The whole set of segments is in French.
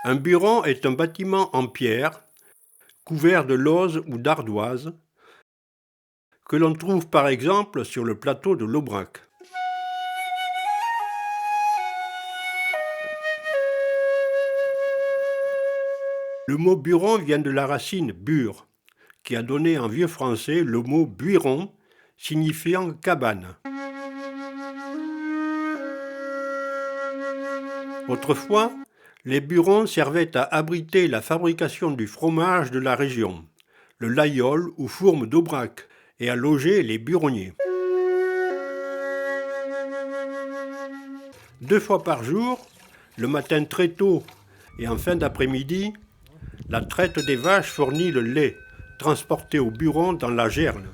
Un buron est un bâtiment en pierre, couvert de lauze ou d'ardoise, que l'on trouve par exemple sur le plateau de l'Aubrac. Le mot buron vient de la racine bure, qui a donné en vieux français le mot buiron, signifiant cabane. Autrefois, les burons servaient à abriter la fabrication du fromage de la région, le laïol ou fourme d'Aubrac, et à loger les buronniers. 2 fois par jour, le matin très tôt et en fin d'après-midi, la traite des vaches fournit le lait, transporté au buron dans la Gerne.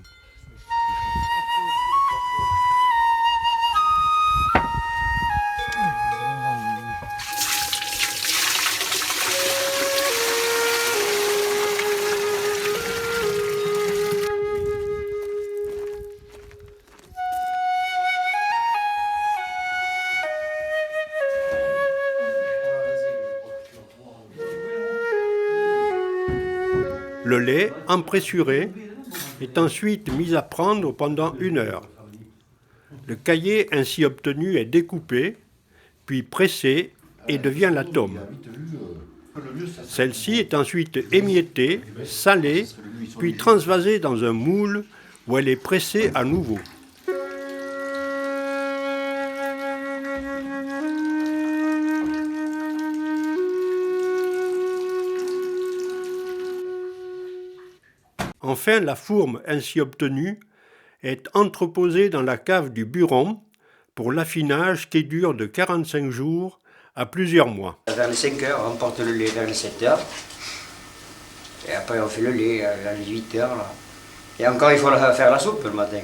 Le lait, empressuré, est ensuite mis à prendre pendant 1 heure. Le caillé ainsi obtenu est découpé, puis pressé et devient la tome. Celle-ci est ensuite émiettée, salée, puis transvasée dans un moule où elle est pressée à nouveau. Enfin, la fourme ainsi obtenue est entreposée dans la cave du buron pour l'affinage qui dure de 45 jours à plusieurs mois. Vers les 5 heures, on porte le lait vers les 7 heures. Et après, on fait le lait à les 8 heures. Là. Et encore, il faut faire la soupe le matin.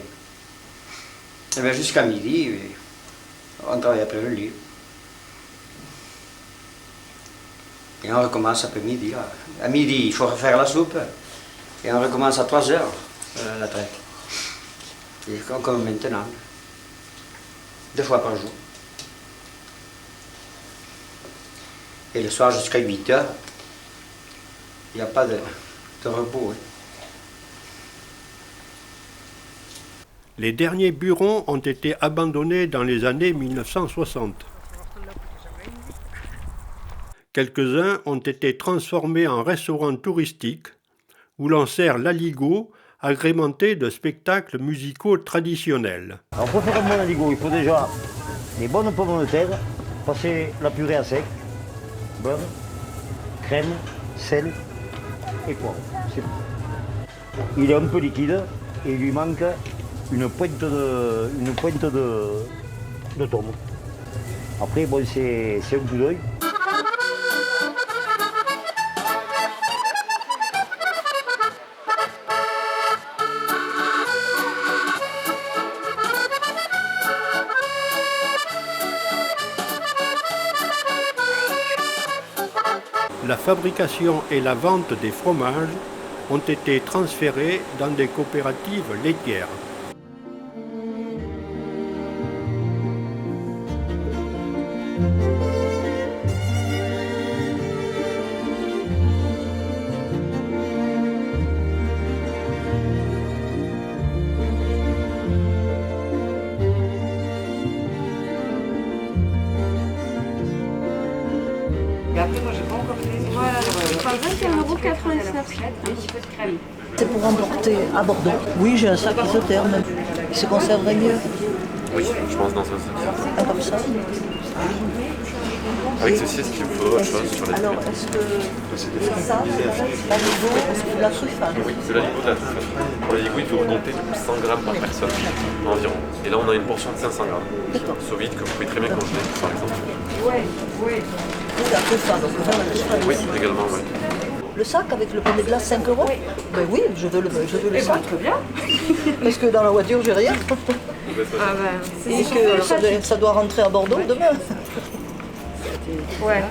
Et bien jusqu'à midi, on travaille après le lait. Et on recommence après midi. Là. À midi, il faut faire la soupe. Et on recommence à 3 heures la traite. Et comme maintenant. 2 fois par jour. Et le soir jusqu'à 8 heures. Il n'y a pas de repos. Hein. Les derniers burons ont été abandonnés dans les années 1960. Quelques-uns ont été transformés en restaurants touristiques où l'on sert l'aligot agrémenté de spectacles musicaux traditionnels. Alors pour faire un bon aligot, il faut déjà des bonnes pommes de terre, passer la purée à sec, beurre, crème, sel et poivre. C'est tout. Il est un peu liquide et il lui manque une pointe de thon. Après, bon, c'est un coup d'œil. La fabrication et la vente des fromages ont été transférés dans des coopératives laitières. Et après, moi, j'ai pas encore fait les Voilà, je parle 21,99 €. C'est pour emporter à Bordeaux. Oui, j'ai un sac isotherme. Il se conserverait mieux. Oui, je pense dans ce sens. Ah, comme ça. Avec ceci, est-ce qu'il vous faudrait autre chose sur les Alors, est-ce que ça, l'aligot, est-ce que la truffe hein? Oui, de l'aligot, de la truffe. Pour l'aligot, il faut compter 100 grammes par personne environ. Et là, on a une portion de 500 grammes. D'accord. Sous vide que vous pouvez très bien congeler, par exemple. Oui, la truffe, donc on va la truffe. Oui, également, oui. Le sac avec le pain de glace, 5 €? Oui. Ben oui, je veux le sac. Très bien. Parce que dans la voiture, j'ai rien. Ah ben, Et que ça doit rentrer à Bordeaux demain. ouais.